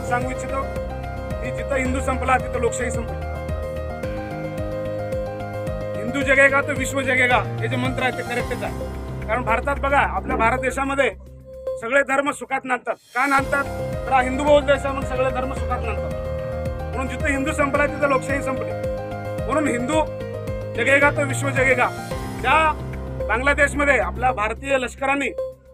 सांगू इच्छितो की जिथं हिंदू संपला तिथं लोकशाही संपली. हिंदू जगेगा तो विश्व जगेगा हे जे मंत्र आहे ते करेक्टच आहे. कारण भारतात बघा, आपल्या भारत देशामध्ये सगळे धर्म सुखात नांदतात. का नांदतात? तर हा हिंदू बहुल देश आहे म्हणून सगळे धर्म सुखात नांदतात. म्हणून जिथं हिंदू संपला तिथं लोकशाही संपली. म्हणून हिंदू जगेगा तो विश्व जगेगा. ज्या बांगलादेशमध्ये आपल्या भारतीय लष्कराने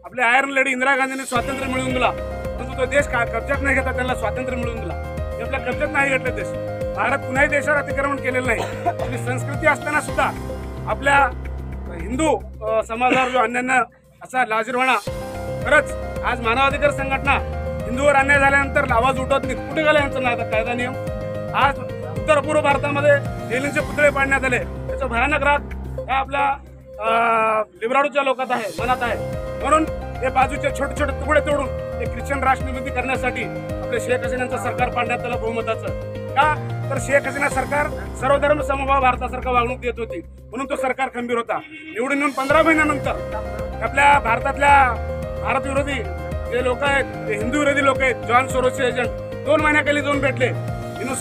आपले आयर्न लेडी इंदिरा गांधींनी स्वातंत्र्य मिळवून दिला, परंतु तो देश कब्जात नाही घेता त्यांना स्वातंत्र्य मिळवून दिला. हे आपल्या कब्जात नाही घेतले देश. भारत कुणाही देशावर अतिक्रमण केलेलं नाही. आपली संस्कृती असताना सुद्धा आपल्या हिंदू समाजावर जो अन्याय असा लाजीरवाणा, खरंच आज मानवाधिकार संघटना हिंदूवर अन्याय झाल्यानंतर आवाज उठवत नाही. कुठे गेला यांचा ना कायदा नियम? आज उत्तर पूर्व भारतामध्ये लेनिनचे पुतळे पाडण्यात आले. त्याचा भयानक राग ह्या आपल्या लिबराडूच्या लोकात आहे, मनात आहे. म्हणून हे बाजूचे छोटे छोटे तुकडे तोडून ते ख्रिश्चन राष्ट्र निर्मिती करण्यासाठी आपले शेख हसीनांचं सरकार पाडण्यात आलं बहुमताचं. का? तर शेख हसीना सरकार सर्वधर्म समभाव भारतासारखं वागणूक देत होती म्हणून तो सरकार खंबीर होता. निवडून येऊन 15 महिन्यानंतर आपल्या भारतातल्या भारत विरोधी जे लोक आहेत, ते हिंदू विरोधी लोक आहेत, जॉन सोरोसचे एजंट 2 महिन्याखाली जाऊन भेटले हिंदू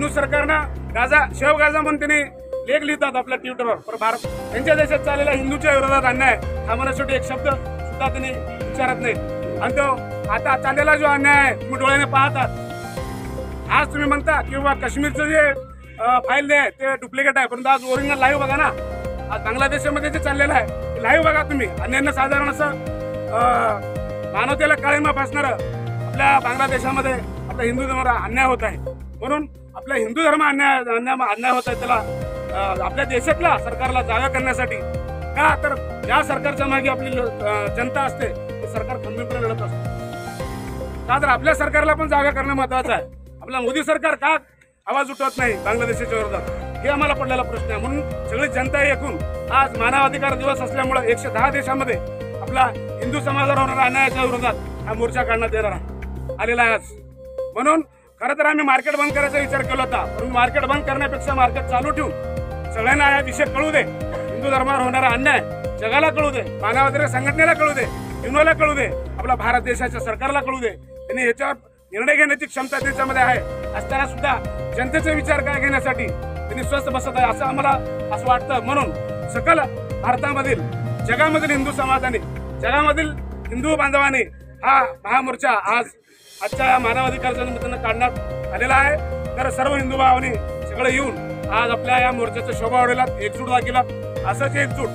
सरकारनं गाझा शेव गाझा म्हणून त्यांनी लेख लिहितात आपल्या ट्विटरवर. पण भारत त्यांच्या देशात चाललेल्या हिंदूच्या विरोधात अन्याय थांबवण्यासाठी एक शब्द सुद्धा त्यांनी विचारत नाहीत. आणि तो आता चाललेला जो अन्याय आहे तुम्ही डोळ्याने पाहतात. आज तुम्ही म्हणता किंवा काश्मीरचं जे फाईल आहे ते डुप्लिकेट आहे, परंतु आज ओरिजिनल लाईव्ह बघा ना. आज बांगलादेशमध्ये जे चाललेलं आहे ते लाईव्ह बघा तुम्ही. अन्यायांना साधारण असं मानवतेला काळीमा फासणारं आपल्या बांगलादेशामध्ये आपल्या हिंदू धर्मावर अन्याय होत आहे. म्हणून आपल्या हिंदू धर्म अन्याय होत आहे त्याला आपल्या देशातल्या सरकारला जागा करण्यासाठी. का? तर ज्या सरकारच्या मागे आपली जनता असते ते सरकार खंबीरपणे लढत असते. का? तर आपल्या सरकारला पण जागा करणं महत्वाचं आहे. आपला मोदी सरकार का आवाज उठवत नाही बांगलादेशाच्या विरोधात, हे आम्हाला पडलेला प्रश्न आहे. म्हणून सगळी जनता एकूण आज मानवाधिकार दिवस असल्यामुळे 110 देशामध्ये आपला हिंदू समाजावर होणाऱ्या अन्यायाच्या विरोधात हा मोर्चा काढण्यात येणार आलेला आहे आज. म्हणून खरं तर आम्ही मार्केट बंद करायचा विचार केला होता, पण मार्केट बंद करण्यापेक्षा मार्केट चालू ठेवून सगळ्यांना हा विषय कळू दे. हिंदू धर्मावर होणारा अन्याय जगाला कळू दे, मानवाधिकार संघटनेला कळू दे, युनोला कळू दे, आपल्या भारत देशाच्या सरकारला कळू दे. त्यांनी याच्यावर निर्णय घेण्याची क्षमता त्याच्यामध्ये आहे. असताना सुद्धा जनतेचा विचार काय घेण्यासाठी त्यांनी स्वस्थ बसत आहे असं आम्हाला असं वाटतं. म्हणून सकल भारतामधील जगामधील हिंदू समाजाने, जगामधील हिंदू बांधवांनी हा महामोर्चा आजच्या मानवाधिकाराच्या निमित्तानं काढण्यात आलेला आहे. तर सर्व हिंदू भावांनी सगळे येऊन आज आपल्या या मोर्चाचा शोभा वाढवला, एकजूट दाखवला. असंच एकजूट